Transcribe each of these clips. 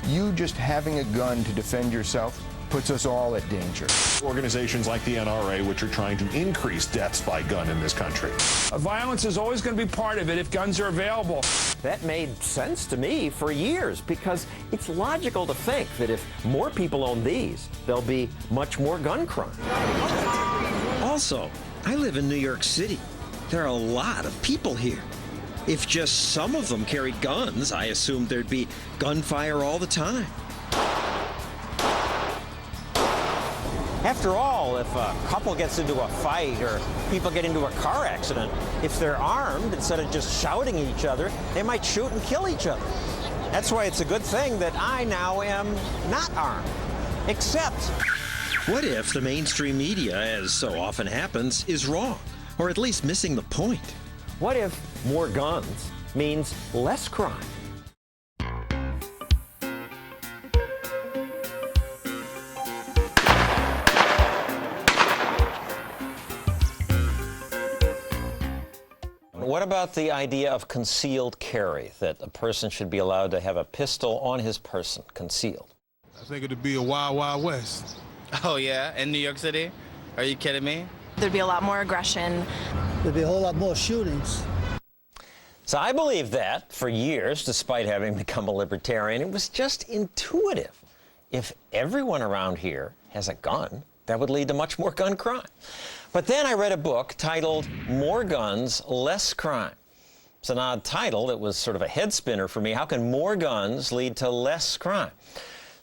You just having a gun to defend yourself puts us all at danger. Organizations like the NRA, which are trying to increase deaths by gun in this country. Violence is always going to be part of it if guns are available. That made sense to me for years because it's logical to think that if more people own these, there'll be much more gun crime. Also, I live in New York City. There are a lot of people here. If just some of them carried guns, I assumed there'd be gunfire all the time. After all, if a couple gets into a fight or people get into a car accident, if they're armed, instead of just shouting at each other, they might shoot and kill each other. That's why it's a good thing that I now am not armed. Except... What if the mainstream media, as so often happens, is wrong, or at least missing the point? What if more guns means less crime? What about the idea of concealed carry, that a person should be allowed to have a pistol on his person, concealed? I think it'd be a wild, wild west. Oh, yeah? In New York City? Are you kidding me? There'd be a lot more aggression. There'd be a whole lot more shootings. So I believed that for years, despite having become a libertarian. It was just intuitive. If everyone around here has a gun, that would lead to much more gun crime. But then I read a book titled More Guns, Less Crime. It's an odd title. It was sort of a head spinner for me. How can more guns lead to less crime?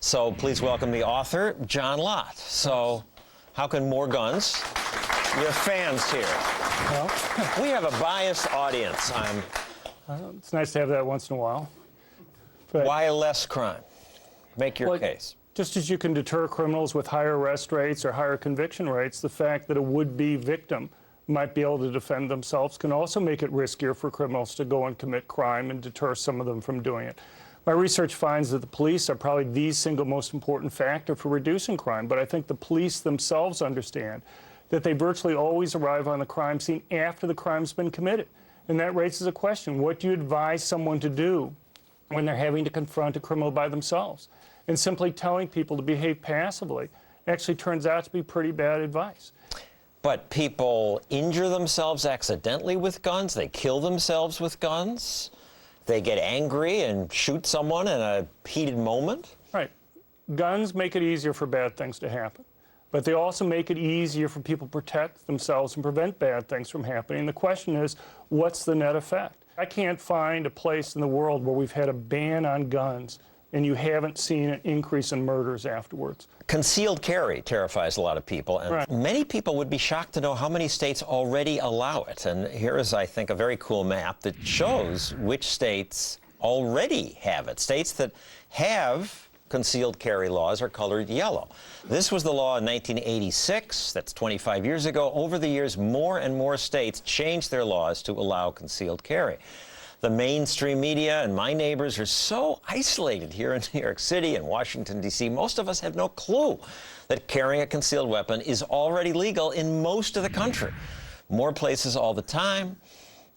So please welcome the author, John Lott. So how can more guns? You have fans here. Well, we have a biased audience. It's nice to have that once in a while. But why less crime? Make your case. Just as you can deter criminals with higher arrest rates or higher conviction rates, the fact that a would-be victim might be able to defend themselves can also make it riskier for criminals to go and commit crime and deter some of them from doing it. My research finds that the police are probably the single most important factor for reducing crime, but I think the police themselves understand that they virtually always arrive on the crime scene after the crime's been committed. And that raises a question: what do you advise someone to do when they're having to confront a criminal by themselves? And simply telling people to behave passively actually turns out to be pretty bad advice. But people injure themselves accidentally with guns. They kill themselves with guns. They get angry and shoot someone in a heated moment. Right. Guns make it easier for bad things to happen. But they also make it easier for people to protect themselves and prevent bad things from happening. The question is, what's the net effect? I can't find a place in the world where we've had a ban on guns and you haven't seen an increase in murders afterwards. Concealed carry terrifies a lot of people, and many people would be shocked to know how many states already allow it. And here is, I think, a very cool map that shows which states already have it. States that have concealed carry laws are colored yellow. This was the law in 1986. That's 25 years ago. Over the years, more and more states changed their laws to allow concealed carry. The mainstream media and my neighbors are so isolated here in New York City and Washington, D.C. Most of us have no clue that carrying a concealed weapon is already legal in most of the country. More places all the time,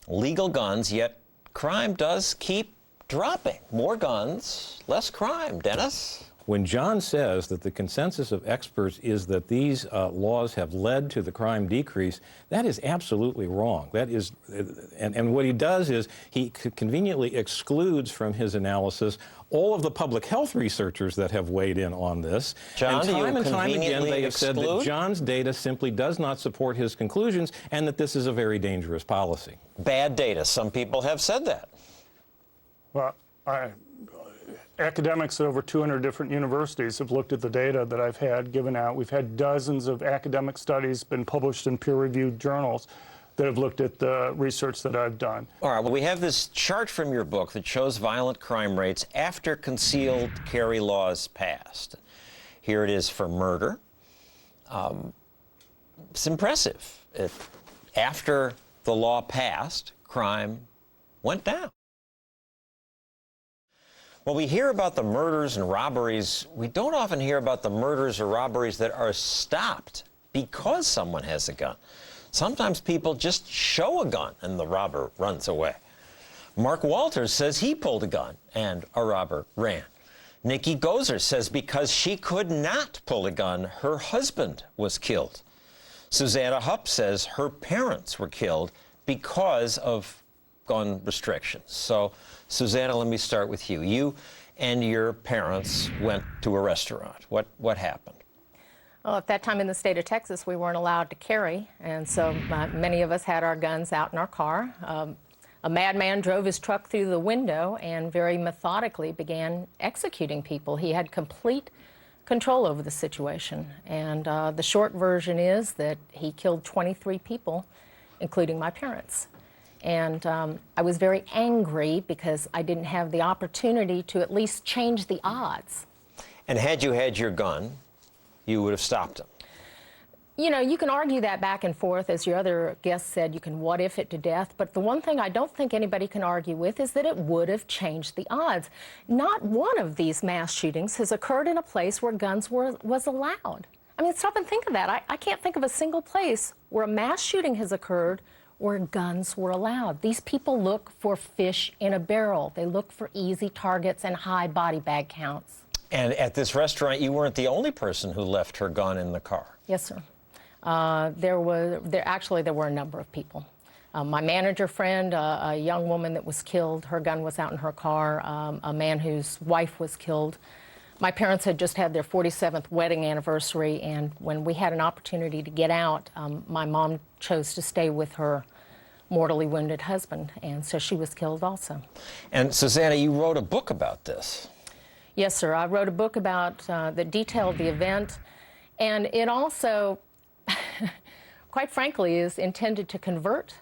legal guns, yet crime does keep dropping. More guns, less crime. Dennis? When John says that the consensus of experts is that these laws have led to the crime decrease, that is absolutely wrong. That is, and what he does is he conveniently excludes from his analysis all of the public health researchers that have weighed in on this. John, and time again they have said that John's data simply does not support his conclusions and that this is a very dangerous policy. Bad data. Some people have said that. Well, academics at over 200 different universities have looked at the data that I've had given out. We've had dozens of academic studies been published in peer-reviewed journals that have looked at the research that I've done. All right, well, we have this chart from your book that shows violent crime rates after concealed carry laws passed. Here it is for murder. It's impressive. After the law passed, crime went down. Well, we hear about the murders and robberies. We don't often hear about the murders or robberies that are stopped because someone has a gun. Sometimes people just show a gun and the robber runs away. Mark Walters says he pulled a gun and a robber ran. Nikki Gozer says because she could not pull a gun, her husband was killed. Susanna Hupp says her parents were killed because of gun restrictions. So, Susanna, let me start with you. You and your parents went to a restaurant. What happened? Well, at that time in the state of Texas, we weren't allowed to carry, and so many of us had our guns out in our car. A madman drove his truck through the window and very methodically began executing people. He had complete control over the situation, and the short version is that he killed 23 people, including my parents. And I was very angry because I didn't have the opportunity to at least change the odds. And had you had your gun, you would have stopped him. You know, you can argue that back and forth. As your other guest said, you can what if it to death. But the one thing I don't think anybody can argue with is that it would have changed the odds. Not one of these mass shootings has occurred in a place where guns was allowed. I mean, stop and think of that. I can't think of a single place where a mass shooting has occurred where guns were allowed. These people look for fish in a barrel. They look for easy targets and high body bag counts. And at this restaurant, you weren't the only person who left her gun in the car. Yes, sir. There were a number of people. My manager friend, a young woman that was killed, her gun was out in her car. A man whose wife was killed. My parents had just had their 47th wedding anniversary, and when we had an opportunity to get out, my mom chose to stay with her mortally wounded husband, and so she was killed also. And Susanna, you wrote a book about this. Yes, sir. I wrote a book about that detailed the event, and it also, quite frankly, is intended to convert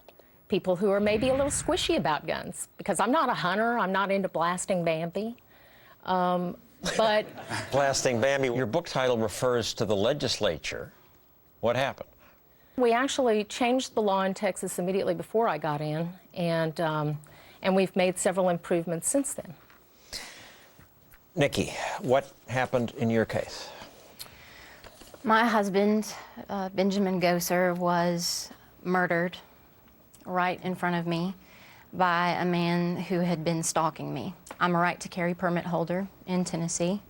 people who are maybe a little squishy about guns, because I'm not a hunter. I'm not into blasting Bambi. But Blasting Bambi, your book title refers to the legislature. What happened? We actually changed the law in Texas immediately before I got in, and we've made several improvements since then. Nikki, what happened in your case? My husband, Benjamin Gozer, was murdered right in front of me by a man who had been stalking me. I'm a right-to-carry permit holder in Tennessee.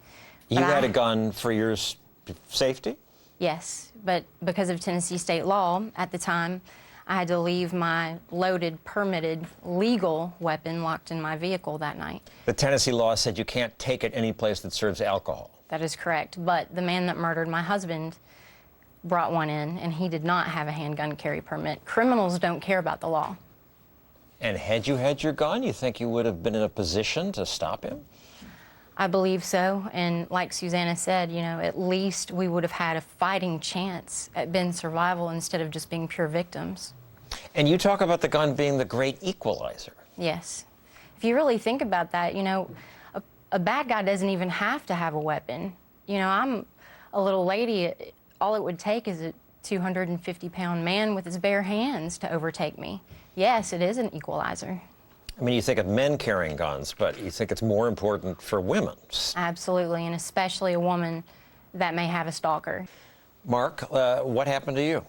You had a gun for your safety? Yes, but because of Tennessee state law at the time, I had to leave my loaded, permitted, legal weapon locked in my vehicle that night. The Tennessee law said you can't take it any place that serves alcohol. That is correct, but the man that murdered my husband brought one in, and he did not have a handgun carry permit. Criminals don't care about the law. And had you had your gun, you think you would have been in a position to stop him? I believe so, and like Susanna said, you know, at least we would have had a fighting chance at being survival instead of just being pure victims. And you talk about the gun being the great equalizer. Yes. If you really think about that, you know, a bad guy doesn't even have to have a weapon. You know, I'm a little lady. All it would take is a 250-pound man with his bare hands to overtake me. Yes, it is an equalizer. I mean, you think of men carrying guns, but you think it's more important for women. Absolutely, and especially a woman that may have a stalker. Mark, what happened to you?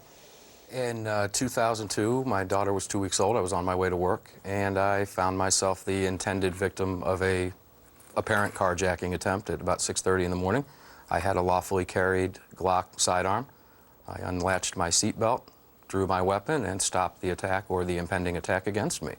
In 2002, my daughter was 2 weeks old. I was on my way to work, and I found myself the intended victim of a apparent carjacking attempt at about 6:30 in the morning. I had a lawfully carried Glock sidearm. I unlatched my seatbelt, drew my weapon, and stopped the attack or the impending attack against me.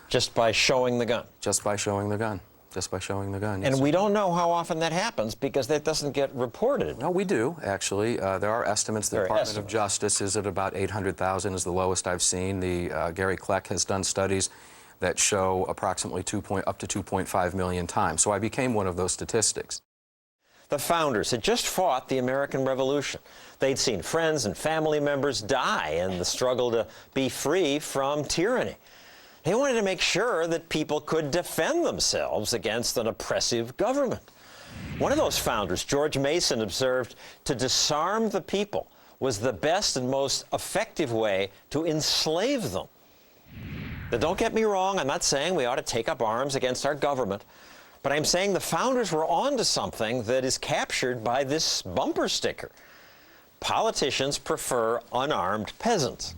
Just by showing the gun? Just by showing the gun. Just by showing the gun. And we don't know how often that happens because that doesn't get reported. No, we do, actually. There are estimates. The Department of Justice is at about 800,000 is the lowest I've seen. The Gary Kleck has done studies that show approximately up to 2.5 million times. So I became one of those statistics. The founders had just fought the American Revolution. They'd seen friends and family members die in the struggle to be free from tyranny. They wanted to make sure that people could defend themselves against an oppressive government. One of those founders, George Mason, observed to disarm the people was the best and most effective way to enslave them. Now, don't get me wrong, I'm not saying we ought to take up arms against our government, but I'm saying the founders were onto something that is captured by this bumper sticker. Politicians prefer unarmed peasants.